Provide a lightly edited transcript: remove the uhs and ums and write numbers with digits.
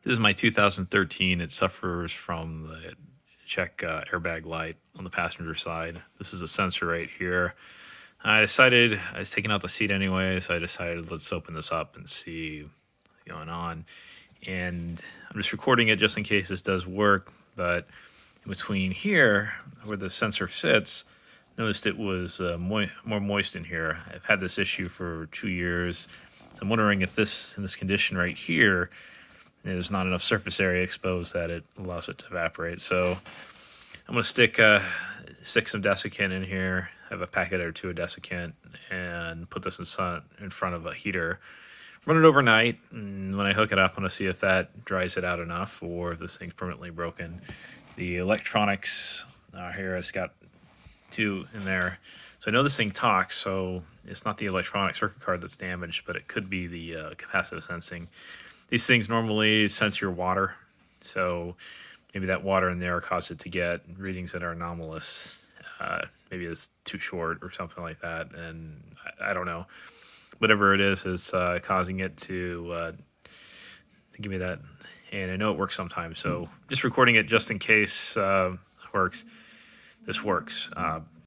This is my 2013. It suffers from the check airbag light on the passenger side. This is a sensor right here. I decided, I was taking out the seat anyway, so I decided let's open this up and see what's going on. And I'm just recording it just in case this does work, but in between here, where the sensor sits, noticed it was more moist in here. I've had this issue for 2 years, so I'm wondering if in this condition right here, there's not enough surface area exposed that it allows it to evaporate. So I'm going to stick some desiccant in here, have a packet or two of desiccant, and put this in front of a heater. Run it overnight, and when I hook it up, I'm going to see if that dries it out enough or if this thing's permanently broken. The electronics here, it's got 2 in there. So I know this thing talks, so it's not the electronic circuit card that's damaged, but it could be the capacitive sensing. These things normally sense your water, so maybe that water in there caused it to get readings that are anomalous. Maybe it's too short or something like that, and I don't know. Whatever it is causing it to give me that. And I know it works sometimes, so just recording it just in case it works. This works.